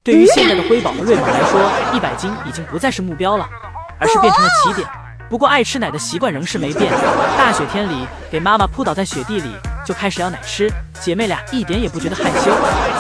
对于现在的辉宝和瑞宝来说，100斤已经不再是目标了，而是变成了起点。不过爱吃奶的习惯仍是没变，大雪天里给妈妈扑倒在雪地里就开始要奶吃，姐妹俩一点也不觉得害羞。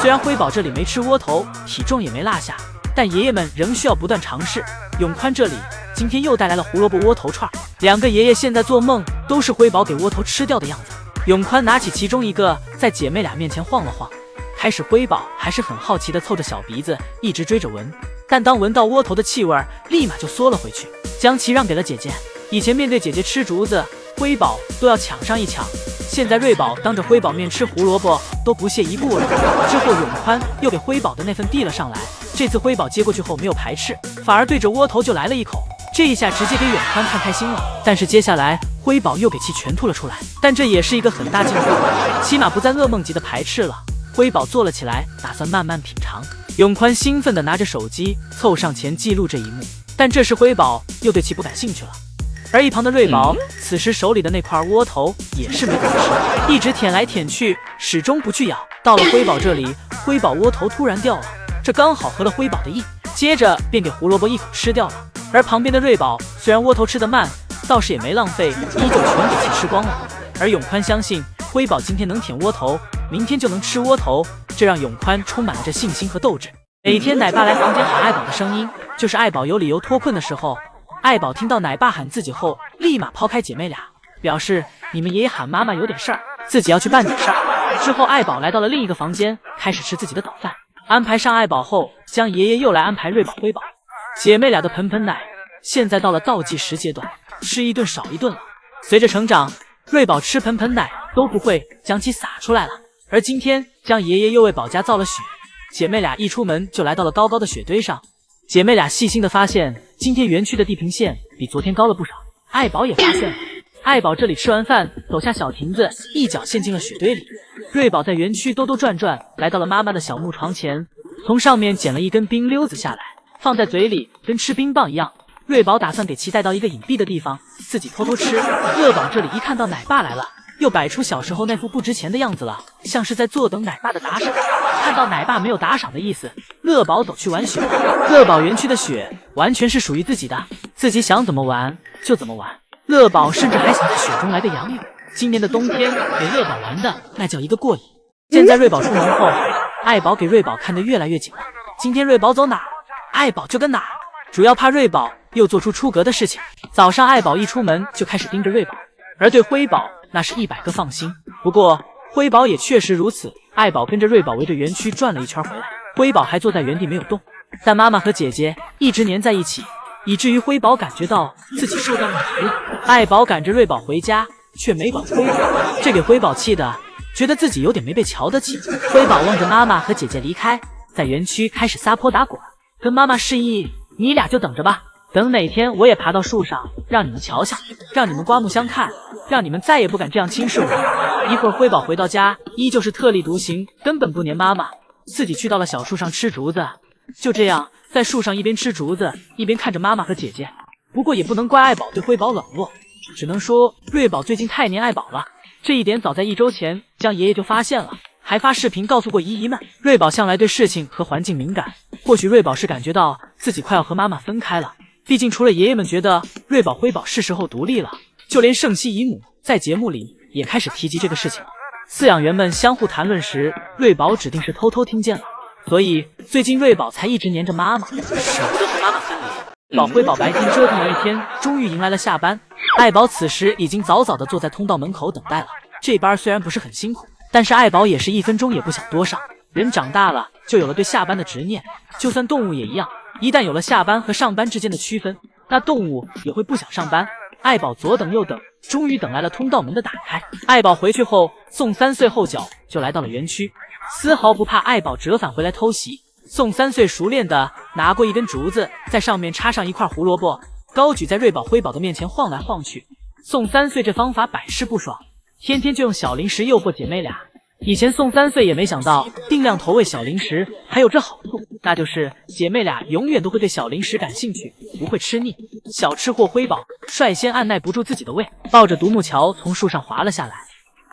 虽然辉宝这里没吃窝头，体重也没落下，但爷爷们仍需要不断尝试。永宽这里今天又带来了胡萝卜窝头串，2个爷爷现在做梦都是辉宝给窝头吃掉的样子。永宽拿起其中一个，在姐妹俩面前晃了晃。开始辉宝还是很好奇的凑着小鼻子一直追着闻，但当闻到窝头的气味，立马就缩了回去，将其让给了姐姐。以前面对姐姐吃竹子，辉宝都要抢上一抢，现在瑞宝当着辉宝面吃胡萝卜都不屑一顾了。之后永宽又给辉宝的那份递了上来，这次辉宝接过去后没有排斥，反而对着窝头就来了一口，这一下直接给永宽看开心了。但是接下来辉宝又给其全吐了出来，但这也是一个很大进步，起码不再噩梦级的排斥了。辉宝坐了起来，打算慢慢品尝。永宽兴奋地拿着手机凑上前记录这一幕，但这时辉宝又对其不感兴趣了。而一旁的瑞宝此时手里的那块窝头也是没怎么吃，一直舔来舔去，始终不去咬。到了辉宝这里，辉宝窝头突然掉了，这刚好合了辉宝的意，接着便给胡萝卜一口吃掉了。而旁边的瑞宝虽然窝头吃得慢，倒是也没浪费，依旧全给其吃光了。而永宽相信辉宝今天能舔窝头，明天就能吃窝头，这让永宽充满了这信心和斗志。每天奶爸来房间喊爱宝的声音，就是爱宝有理由脱困的时候。爱宝听到奶爸喊自己后，立马抛开姐妹俩，表示你们爷爷喊妈妈有点事儿，自己要去办点事儿。之后爱宝来到了另一个房间，开始吃自己的早饭。安排上爱宝后，将爷爷又来安排瑞宝辉宝。姐妹俩的盆盆奶现在到了倒计时阶段，吃一顿少一顿了。随着成长，瑞宝吃盆盆奶都不会将其洒出来了，而今天将爷爷又为宝家造了雪。姐妹俩一出门就来到了高高的雪堆上，姐妹俩细心的发现今天园区的地平线比昨天高了不少。爱宝也发现了，爱宝这里吃完饭走下小亭子，一脚陷进了雪堆里。瑞宝在园区兜兜转转，来到了妈妈的小木床前，从上面捡了一根冰溜子下来，放在嘴里跟吃冰棒一样。瑞宝打算给其带到一个隐蔽的地方，自己偷偷吃。乐宝这里一看到奶爸来了，又摆出小时候那副不值钱的样子了，像是在坐等奶爸的打赏。看到奶爸没有打赏的意思，乐宝走去玩雪。乐宝园区的雪完全是属于自己的，自己想怎么玩就怎么玩。乐宝甚至还想在雪中来个仰泳。今年的冬天给乐宝玩的那叫一个过瘾。现在瑞宝出门后，爱宝给瑞宝看得越来越紧了。今天瑞宝走哪儿，爱宝就跟哪儿，主要怕瑞宝又做出出格的事情。早上爱宝一出门就开始盯着瑞宝，而对辉宝那是100个放心。不过辉宝也确实如此，爱宝跟着瑞宝围着园区转了一圈回来，辉宝还坐在原地没有动。但妈妈和姐姐一直黏在一起，以至于辉宝感觉到自己受到了苦。爱宝赶着瑞宝回家，却没管辉宝，这给辉宝气的觉得自己有点没被瞧得起。辉宝望着妈妈和姐姐离开，在园区开始撒泼打滚，跟妈妈示意，你俩就等着吧，等哪天我也爬到树上，让你们瞧瞧，让你们刮目相看，让你们再也不敢这样轻视我。一会儿辉宝回到家，依旧是特立独行，根本不黏妈妈，自己去到了小树上吃竹子。就这样在树上一边吃竹子一边看着妈妈和姐姐。不过也不能怪爱宝对辉宝冷落，只能说瑞宝最近太黏爱宝了。这一点早在1周前将爷爷就发现了，还发视频告诉过姨姨们。瑞宝向来对事情和环境敏感，或许瑞宝是感觉到自己快要和妈妈分开了，毕竟除了爷爷们觉得瑞宝辉宝是时候独立了，就连圣熙姨母在节目里也开始提及这个事情了。饲养员们相互谈论时，瑞宝指定是偷偷听见了，所以最近瑞宝才一直黏着妈妈，舍不得和妈妈分离。宝辉宝白天折腾了一天，终于迎来了下班。爱宝此时已经早早地坐在通道门口等待了。这班虽然不是很辛苦，但是爱宝也是1分钟也不想多上。人长大了就有了对下班的执念，就算动物也一样，一旦有了下班和上班之间的区分，那动物也会不想上班。爱宝左等右等，终于等来了通道门的打开。爱宝回去后，宋3岁后脚就来到了园区，丝毫不怕爱宝折返回来偷袭。宋3岁熟练地拿过一根竹子，在上面插上一块胡萝卜，高举在瑞宝辉宝的面前晃来晃去。宋3岁这方法百试不爽，天天就用小零食诱惑姐妹俩。以前宋3岁也没想到定量投喂小零食还有这好处，那就是姐妹俩永远都会对小零食感兴趣，不会吃腻。小吃货辉宝率先按耐不住自己的胃，抱着独木桥从树上滑了下来，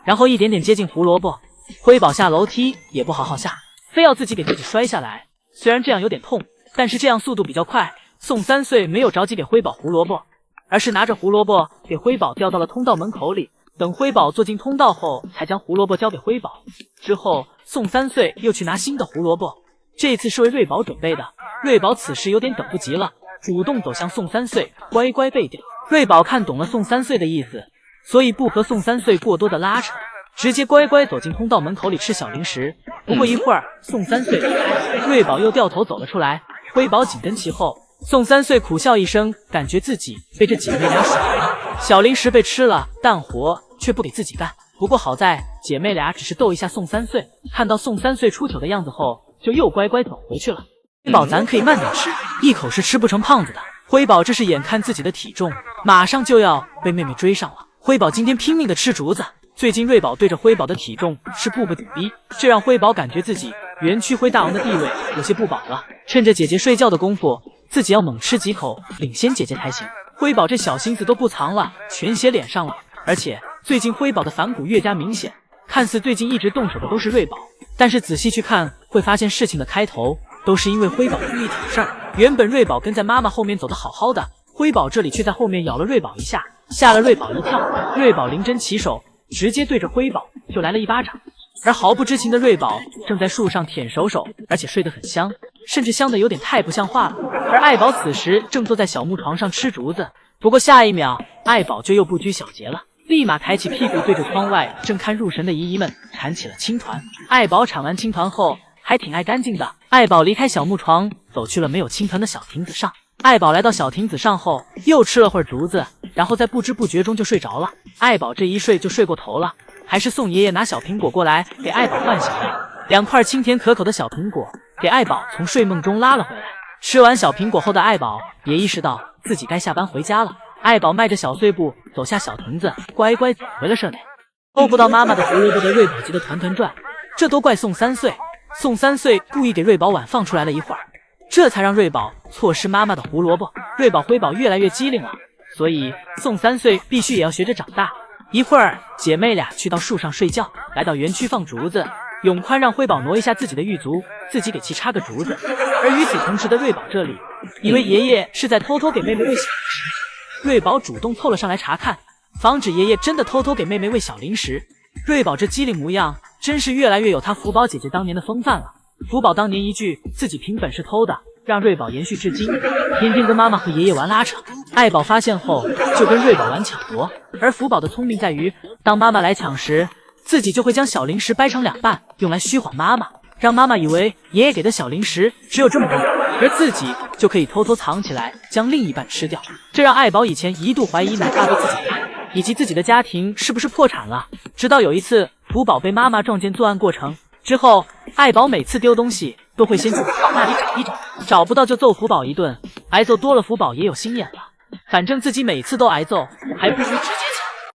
然后一点点接近胡萝卜。辉宝下楼梯也不好好下，非要自己给自己摔下来。虽然这样有点痛，但是这样速度比较快。宋3岁没有着急给辉宝胡萝卜，而是拿着胡萝卜给辉宝吊到了通道门口里。等辉宝坐进通道后，才将胡萝卜交给辉宝。之后，宋3岁又去拿新的胡萝卜，这次是为瑞宝准备的。瑞宝此时有点等不及了，主动走向宋3岁，乖乖背掉。瑞宝看懂了宋3岁的意思，所以不和宋3岁过多的拉扯，直接乖乖走进通道门口里吃小零食。不过一会儿，宋3岁离开，瑞宝又掉头走了出来，辉宝紧跟其后。宋3岁苦笑一声，感觉自己被这姐妹俩耍了。小零食被吃了，但活却不给自己干。不过好在姐妹俩只是逗一下宋3岁，看到宋3岁出糗的样子后，就又乖乖走回去了。辉宝，咱可以慢点吃，一口是吃不成胖子的。辉宝这是眼看自己的体重马上就要被妹妹追上了。辉宝今天拼命的吃竹子。最近瑞宝对着辉宝的体重是步步紧逼，这让辉宝感觉自己园区灰大王的地位有些不保了。趁着姐姐睡觉的功夫，自己要猛吃几口，领先姐姐才行。辉宝这小心思都不藏了，全写脸上了。而且最近辉宝的反骨越加明显，看似最近一直动手的都是瑞宝，但是仔细去看会发现事情的开头都是因为辉宝故意挑事儿。原本瑞宝跟在妈妈后面走得好好的，辉宝这里却在后面咬了瑞宝一下，吓了瑞宝一跳。瑞宝临阵起手，直接对着辉宝就来了一巴掌。而毫不知情的瑞宝正在树上舔手手，而且睡得很香，甚至香得有点太不像话了。而爱宝此时正坐在小木床上吃竹子，不过下一秒爱宝就又不拘小节了，立马抬起屁股对着窗外正看入神的姨姨们铲起了青团。爱宝铲完青团后还挺爱干净的。爱宝离开小木床，走去了没有青团的小亭子上。爱宝来到小亭子上后，又吃了会儿竹子，然后在不知不觉中就睡着了。爱宝这一睡就睡过头了，还是宋爷爷拿小苹果过来给爱宝唤醒了。2块清甜可口的小苹果给爱宝从睡梦中拉了回来。吃完小苹果后的爱宝也意识到自己该下班回家了。爱宝迈着小碎步走下小亭子，乖乖走回了舍内。够不到妈妈的胡萝卜被瑞宝急得团团转，这都怪宋3岁。宋3岁故意给瑞宝碗放出来了一会儿，这才让瑞宝错失妈妈的胡萝卜。瑞宝辉宝越来越机灵了，所以宋3岁必须也要学着长大。一会儿姐妹俩去到树上睡觉，来到园区放竹子。永宽让辉宝挪一下自己的玉足，自己给其插个竹子。而与此同时的瑞宝这里以为爷爷是在偷偷给妹妹喂小零食，瑞宝主动凑了上来查看，防止爷爷真的偷偷给妹妹喂小零食。瑞宝这机灵模样真是越来越有她福宝姐姐当年的风范了。福宝当年一句自己凭本事偷的，让瑞宝延续至今，天天跟妈妈和爷爷玩拉扯。爱宝发现后就跟瑞宝玩抢夺，而福宝的聪明在于，当妈妈来抢时，自己就会将小零食掰成2半，用来虚晃妈妈，让妈妈以为爷爷给的小零食只有这么多，而自己就可以偷偷藏起来，将另一半吃掉。这让爱宝以前一度怀疑奶爸对自己的爱，以及自己的家庭是不是破产了。直到有一次福宝被妈妈撞见作案过程之后，爱宝每次丢东西都会先去福宝那里找一找，找不到就揍福宝一顿，挨揍多了福宝也有心眼了，反正自己每次都挨揍，还不如直接